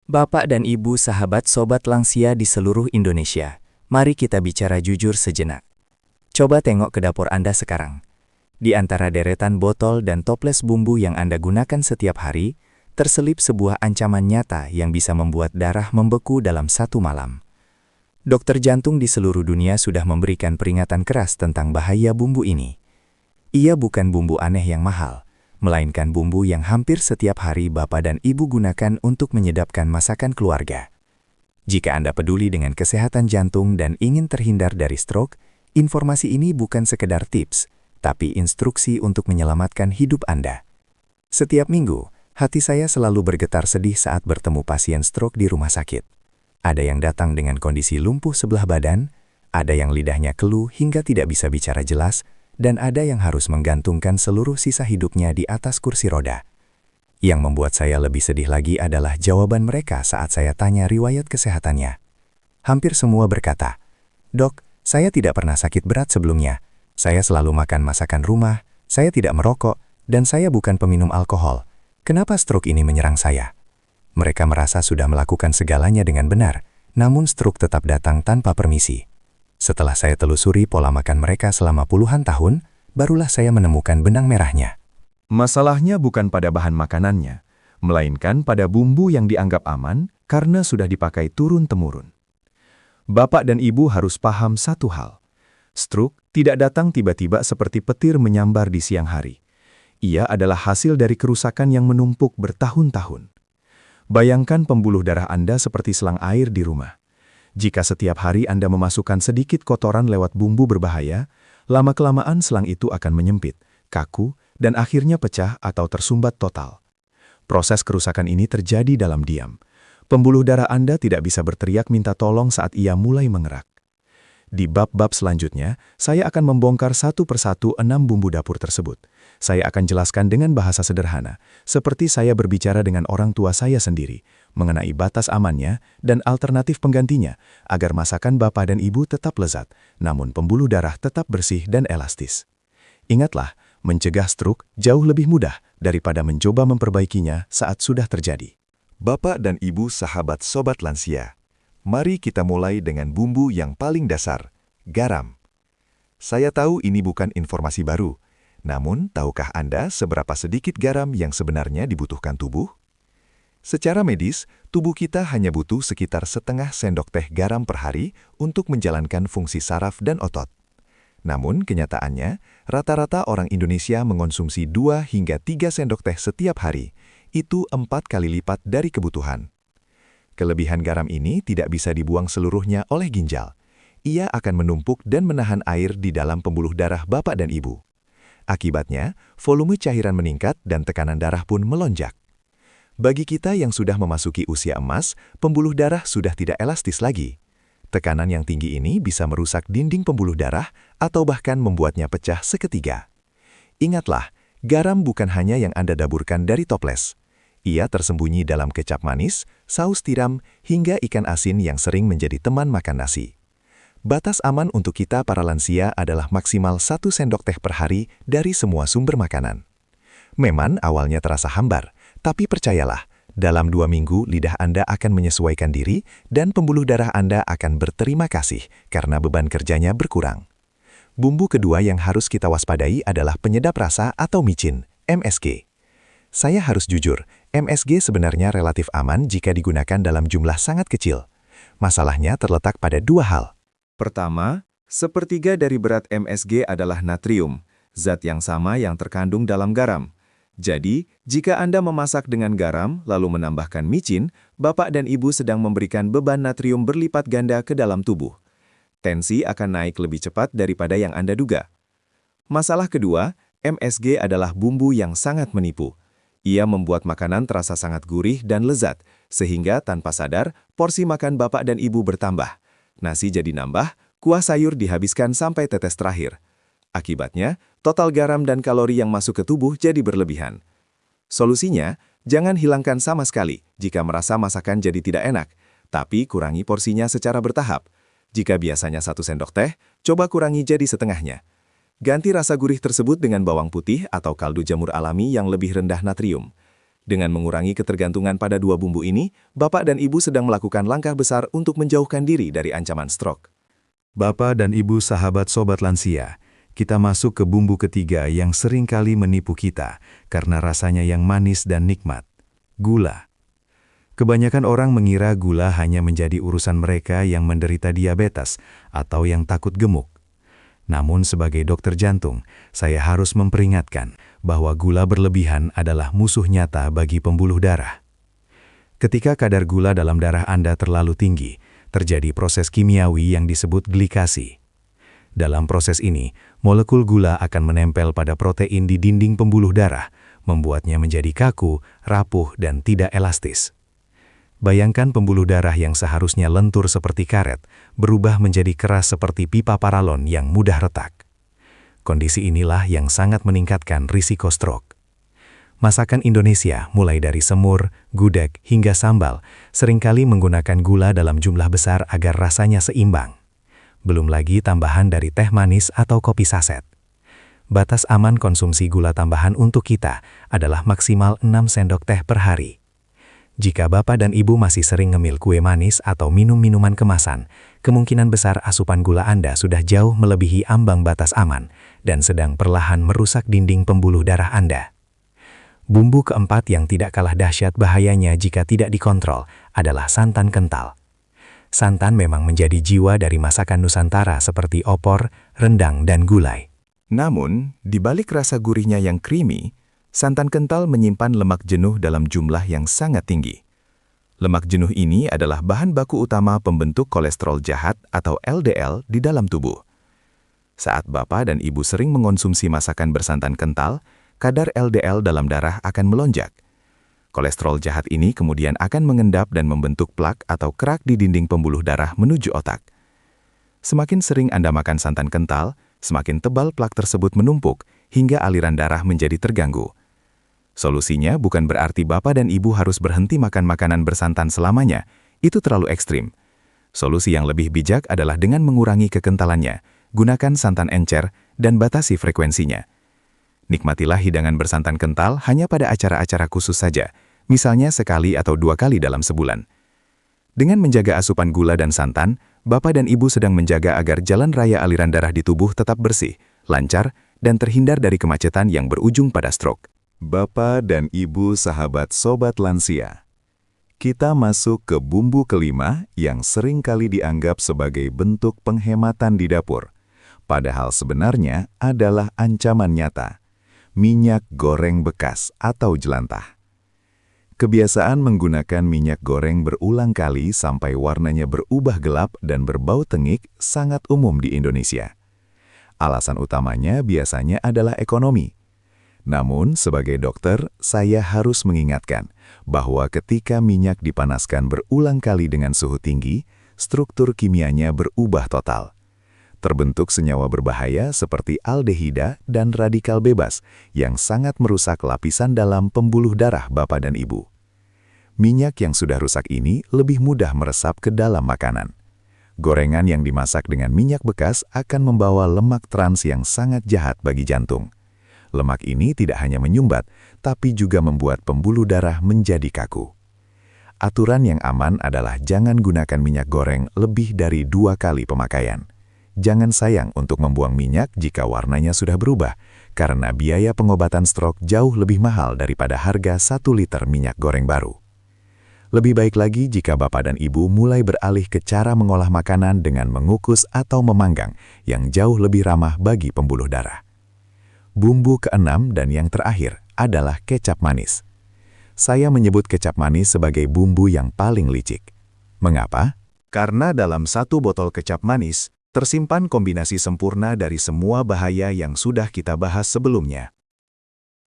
Bapak dan Ibu sahabat sobat lansia di seluruh Indonesia, mari kita bicara jujur sejenak. Coba tengok ke dapur Anda sekarang. Di antara deretan botol dan toples bumbu yang Anda gunakan setiap hari, terselip sebuah ancaman nyata yang bisa membuat darah membeku dalam satu malam. Dokter jantung di seluruh dunia sudah memberikan peringatan keras tentang bahaya bumbu ini. Ia bukan bumbu aneh yang mahal, melainkan bumbu yang hampir setiap hari Bapak dan Ibu gunakan untuk menyedapkan masakan keluarga. Jika Anda peduli dengan kesehatan jantung dan ingin terhindar dari stroke, informasi ini bukan sekedar tips, tapi instruksi untuk menyelamatkan hidup Anda. Setiap minggu, hati saya selalu bergetar sedih saat bertemu pasien stroke di rumah sakit. Ada yang datang dengan kondisi lumpuh sebelah badan, ada yang lidahnya keluh hingga tidak bisa bicara jelas, dan ada yang harus menggantungkan seluruh sisa hidupnya di atas kursi roda. Yang membuat saya lebih sedih lagi adalah jawaban mereka saat saya tanya riwayat kesehatannya. Hampir semua berkata, "Dok, saya tidak pernah sakit berat sebelumnya. Saya selalu makan masakan rumah, saya tidak merokok, dan saya bukan peminum alkohol. Kenapa stroke ini menyerang saya?" Mereka merasa sudah melakukan segalanya dengan benar, namun stroke tetap datang tanpa permisi. Setelah saya telusuri pola makan mereka selama puluhan tahun, barulah saya menemukan benang merahnya. Masalahnya bukan pada bahan makanannya, melainkan pada bumbu yang dianggap aman karena sudah dipakai turun-temurun. Bapak dan Ibu harus paham satu hal. Stroke tidak datang tiba-tiba seperti petir menyambar di siang hari. Ia adalah hasil dari kerusakan yang menumpuk bertahun-tahun. Bayangkan pembuluh darah Anda seperti selang air di rumah. Jika setiap hari Anda memasukkan sedikit kotoran lewat bumbu berbahaya, lama-kelamaan selang itu akan menyempit, kaku, dan akhirnya pecah atau tersumbat total. Proses kerusakan ini terjadi dalam diam. Pembuluh darah Anda tidak bisa berteriak minta tolong saat ia mulai mengerak. Di bab-bab selanjutnya, saya akan membongkar satu persatu 6 bumbu dapur tersebut. Saya akan jelaskan dengan bahasa sederhana, seperti saya berbicara dengan orang tua saya sendiri, mengenai batas amannya dan alternatif penggantinya, agar masakan Bapak dan Ibu tetap lezat, namun pembuluh darah tetap bersih dan elastis. Ingatlah, mencegah stroke jauh lebih mudah daripada mencoba memperbaikinya saat sudah terjadi. Bapak dan Ibu sahabat sobat lansia, mari kita mulai dengan bumbu yang paling dasar, garam. Saya tahu ini bukan informasi baru, namun tahukah Anda seberapa sedikit garam yang sebenarnya dibutuhkan tubuh? Secara medis, tubuh kita hanya butuh sekitar setengah sendok teh garam per hari untuk menjalankan fungsi saraf dan otot. Namun kenyataannya, rata-rata orang Indonesia mengonsumsi 2 hingga 3 sendok teh setiap hari, itu 4 kali lipat dari kebutuhan. Kelebihan garam ini tidak bisa dibuang seluruhnya oleh ginjal. Ia akan menumpuk dan menahan air di dalam pembuluh darah Bapak dan Ibu. Akibatnya, volume cairan meningkat dan tekanan darah pun melonjak. Bagi kita yang sudah memasuki usia emas, pembuluh darah sudah tidak elastis lagi. Tekanan yang tinggi ini bisa merusak dinding pembuluh darah atau bahkan membuatnya pecah seketika. Ingatlah, garam bukan hanya yang Anda daburkan dari toples. Ia tersembunyi dalam kecap manis, saus tiram, hingga ikan asin yang sering menjadi teman makan nasi. Batas aman untuk kita para lansia adalah maksimal 1 sendok teh per hari dari semua sumber makanan. Memang awalnya terasa hambar, tapi percayalah, dalam 2 minggu lidah Anda akan menyesuaikan diri dan pembuluh darah Anda akan berterima kasih karena beban kerjanya berkurang. Bumbu kedua yang harus kita waspadai adalah penyedap rasa atau micin, MSG. Saya harus jujur, MSG sebenarnya relatif aman jika digunakan dalam jumlah sangat kecil. Masalahnya terletak pada 2 hal. Pertama, sepertiga dari berat MSG adalah natrium, zat yang sama yang terkandung dalam garam. Jadi, jika Anda memasak dengan garam lalu menambahkan micin, Bapak dan Ibu sedang memberikan beban natrium berlipat ganda ke dalam tubuh. Tensi akan naik lebih cepat daripada yang Anda duga. Masalah kedua, MSG adalah bumbu yang sangat menipu. Ia membuat makanan terasa sangat gurih dan lezat, sehingga tanpa sadar, porsi makan Bapak dan Ibu bertambah. Nasi jadi nambah, kuah sayur dihabiskan sampai tetes terakhir. Akibatnya, total garam dan kalori yang masuk ke tubuh jadi berlebihan. Solusinya, jangan hilangkan sama sekali jika merasa masakan jadi tidak enak, tapi kurangi porsinya secara bertahap. Jika biasanya 1 sendok teh, coba kurangi jadi setengahnya. Ganti rasa gurih tersebut dengan bawang putih atau kaldu jamur alami yang lebih rendah natrium. Dengan mengurangi ketergantungan pada dua bumbu ini, Bapak dan Ibu sedang melakukan langkah besar untuk menjauhkan diri dari ancaman stroke. Bapak dan Ibu sahabat sobat lansia, kita masuk ke bumbu ketiga yang sering kali menipu kita karena rasanya yang manis dan nikmat. Gula. Kebanyakan orang mengira gula hanya menjadi urusan mereka yang menderita diabetes atau yang takut gemuk. Namun sebagai dokter jantung, saya harus memperingatkan bahwa gula berlebihan adalah musuh nyata bagi pembuluh darah. Ketika kadar gula dalam darah Anda terlalu tinggi, terjadi proses kimiawi yang disebut glikasi. Dalam proses ini, molekul gula akan menempel pada protein di dinding pembuluh darah, membuatnya menjadi kaku, rapuh, dan tidak elastis. Bayangkan pembuluh darah yang seharusnya lentur seperti karet, berubah menjadi keras seperti pipa paralon yang mudah retak. Kondisi inilah yang sangat meningkatkan risiko stroke. Masakan Indonesia, mulai dari semur, gudeg, hingga sambal, seringkali menggunakan gula dalam jumlah besar agar rasanya seimbang. Belum lagi tambahan dari teh manis atau kopi saset. Batas aman konsumsi gula tambahan untuk kita adalah maksimal 6 sendok teh per hari. Jika Bapak dan Ibu masih sering ngemil kue manis atau minum minuman kemasan, kemungkinan besar asupan gula Anda sudah jauh melebihi ambang batas aman dan sedang perlahan merusak dinding pembuluh darah Anda. Bumbu keempat yang tidak kalah dahsyat bahayanya jika tidak dikontrol adalah santan kental. Santan memang menjadi jiwa dari masakan Nusantara seperti opor, rendang, dan gulai. Namun, di balik rasa gurihnya yang creamy, santan kental menyimpan lemak jenuh dalam jumlah yang sangat tinggi. Lemak jenuh ini adalah bahan baku utama pembentuk kolesterol jahat atau LDL di dalam tubuh. Saat Bapak dan Ibu sering mengonsumsi masakan bersantan kental, kadar LDL dalam darah akan melonjak. Kolesterol jahat ini kemudian akan mengendap dan membentuk plak atau kerak di dinding pembuluh darah menuju otak. Semakin sering Anda makan santan kental, semakin tebal plak tersebut menumpuk hingga aliran darah menjadi terganggu. Solusinya bukan berarti Bapak dan Ibu harus berhenti makan makanan bersantan selamanya, itu terlalu ekstrim. Solusi yang lebih bijak adalah dengan mengurangi kekentalannya, gunakan santan encer, dan batasi frekuensinya. Nikmatilah hidangan bersantan kental hanya pada acara-acara khusus saja, misalnya sekali atau 2 kali dalam sebulan. Dengan menjaga asupan gula dan santan, Bapak dan Ibu sedang menjaga agar jalan raya aliran darah di tubuh tetap bersih, lancar, dan terhindar dari kemacetan yang berujung pada stroke. Bapak dan Ibu sahabat sobat lansia, kita masuk ke bumbu kelima yang sering kali dianggap sebagai bentuk penghematan di dapur. Padahal sebenarnya adalah ancaman nyata. Minyak goreng bekas atau jelantah. Kebiasaan menggunakan minyak goreng berulang kali sampai warnanya berubah gelap dan berbau tengik sangat umum di Indonesia. Alasan utamanya biasanya adalah ekonomi. Namun, sebagai dokter, saya harus mengingatkan bahwa ketika minyak dipanaskan berulang kali dengan suhu tinggi, struktur kimianya berubah total. Terbentuk senyawa berbahaya seperti aldehida dan radikal bebas yang sangat merusak lapisan dalam pembuluh darah Bapak dan Ibu. Minyak yang sudah rusak ini lebih mudah meresap ke dalam makanan. Gorengan yang dimasak dengan minyak bekas akan membawa lemak trans yang sangat jahat bagi jantung. Lemak ini tidak hanya menyumbat, tapi juga membuat pembuluh darah menjadi kaku. Aturan yang aman adalah jangan gunakan minyak goreng lebih dari 2 kali pemakaian. Jangan sayang untuk membuang minyak jika warnanya sudah berubah, karena biaya pengobatan stroke jauh lebih mahal daripada harga 1 liter minyak goreng baru. Lebih baik lagi jika Bapak dan Ibu mulai beralih ke cara mengolah makanan dengan mengukus atau memanggang yang jauh lebih ramah bagi pembuluh darah. Bumbu keenam dan yang terakhir adalah kecap manis. Saya menyebut kecap manis sebagai bumbu yang paling licik. Mengapa? Karena dalam 1 botol kecap manis, tersimpan kombinasi sempurna dari semua bahaya yang sudah kita bahas sebelumnya.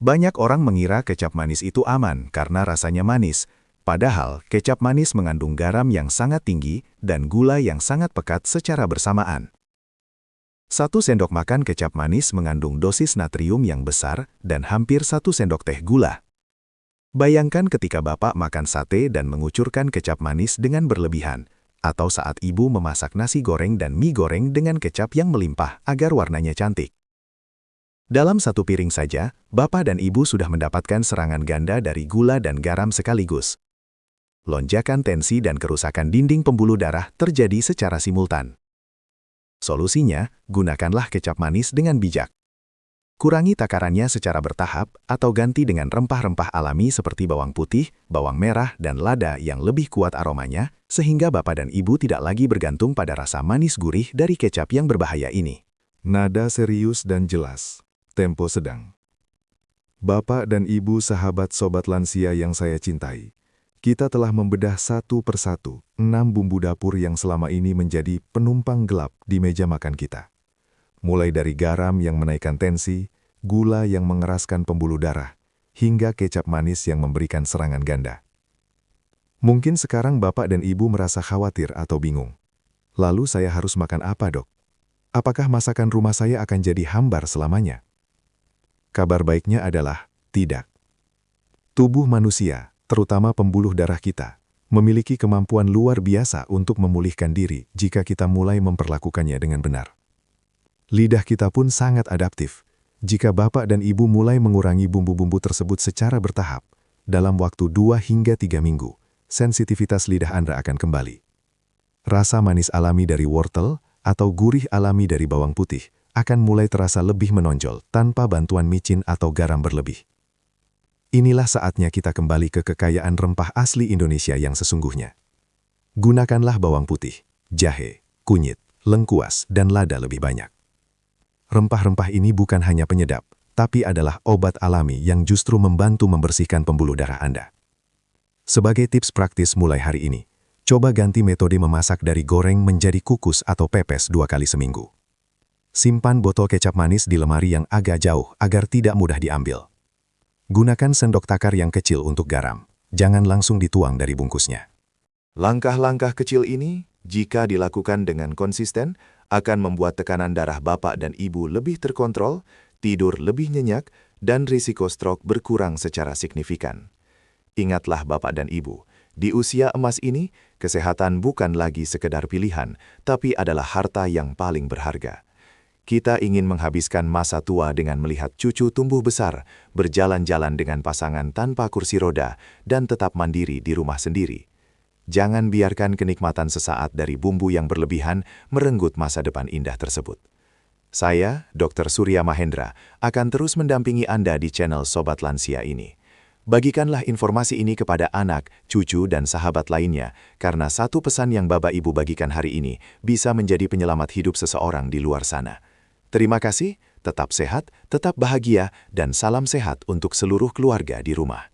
Banyak orang mengira kecap manis itu aman karena rasanya manis, padahal kecap manis mengandung garam yang sangat tinggi dan gula yang sangat pekat secara bersamaan. 1 sendok makan kecap manis mengandung dosis natrium yang besar dan hampir 1 sendok teh gula. Bayangkan ketika Bapak makan sate dan mengucurkan kecap manis dengan berlebihan, atau saat Ibu memasak nasi goreng dan mie goreng dengan kecap yang melimpah agar warnanya cantik. Dalam satu piring saja, Bapak dan Ibu sudah mendapatkan serangan ganda dari gula dan garam sekaligus. Lonjakan tensi dan kerusakan dinding pembuluh darah terjadi secara simultan. Solusinya, gunakanlah kecap manis dengan bijak. Kurangi takarannya secara bertahap atau ganti dengan rempah-rempah alami seperti bawang putih, bawang merah, dan lada yang lebih kuat aromanya, sehingga Bapak dan Ibu tidak lagi bergantung pada rasa manis gurih dari kecap yang berbahaya ini. Nada serius dan jelas. Tempo sedang. Bapak dan Ibu sahabat sobat lansia yang saya cintai, kita telah membedah satu persatu 6 bumbu dapur yang selama ini menjadi penumpang gelap di meja makan kita. Mulai dari garam yang menaikkan tensi, gula yang mengeraskan pembuluh darah, hingga kecap manis yang memberikan serangan ganda. Mungkin sekarang Bapak dan Ibu merasa khawatir atau bingung. Lalu saya harus makan apa, Dok? Apakah masakan rumah saya akan jadi hambar selamanya? Kabar baiknya adalah tidak. Tubuh manusia, terutama pembuluh darah kita, memiliki kemampuan luar biasa untuk memulihkan diri jika kita mulai memperlakukannya dengan benar. Lidah kita pun sangat adaptif. Jika Bapak dan Ibu mulai mengurangi bumbu-bumbu tersebut secara bertahap, dalam waktu 2 hingga 3 minggu, sensitivitas lidah Anda akan kembali. Rasa manis alami dari wortel atau gurih alami dari bawang putih akan mulai terasa lebih menonjol tanpa bantuan micin atau garam berlebih. Inilah saatnya kita kembali ke kekayaan rempah asli Indonesia yang sesungguhnya. Gunakanlah bawang putih, jahe, kunyit, lengkuas, dan lada lebih banyak. Rempah-rempah ini bukan hanya penyedap, tapi adalah obat alami yang justru membantu membersihkan pembuluh darah Anda. Sebagai tips praktis mulai hari ini, coba ganti metode memasak dari goreng menjadi kukus atau pepes 2 kali seminggu. Simpan botol kecap manis di lemari yang agak jauh agar tidak mudah diambil. Gunakan sendok takar yang kecil untuk garam. Jangan langsung dituang dari bungkusnya. Langkah-langkah kecil ini, jika dilakukan dengan konsisten, akan membuat tekanan darah Bapak dan Ibu lebih terkontrol, tidur lebih nyenyak, dan risiko stroke berkurang secara signifikan. Ingatlah Bapak dan Ibu, di usia emas ini, kesehatan bukan lagi sekedar pilihan, tapi adalah harta yang paling berharga. Kita ingin menghabiskan masa tua dengan melihat cucu tumbuh besar, berjalan-jalan dengan pasangan tanpa kursi roda, dan tetap mandiri di rumah sendiri. Jangan biarkan kenikmatan sesaat dari bumbu yang berlebihan merenggut masa depan indah tersebut. Saya, Dr. Surya Mahendra, akan terus mendampingi Anda di channel Sobat Lansia ini. Bagikanlah informasi ini kepada anak, cucu, dan sahabat lainnya, karena satu pesan yang Bapak Ibu bagikan hari ini bisa menjadi penyelamat hidup seseorang di luar sana. Terima kasih, tetap sehat, tetap bahagia, dan salam sehat untuk seluruh keluarga di rumah.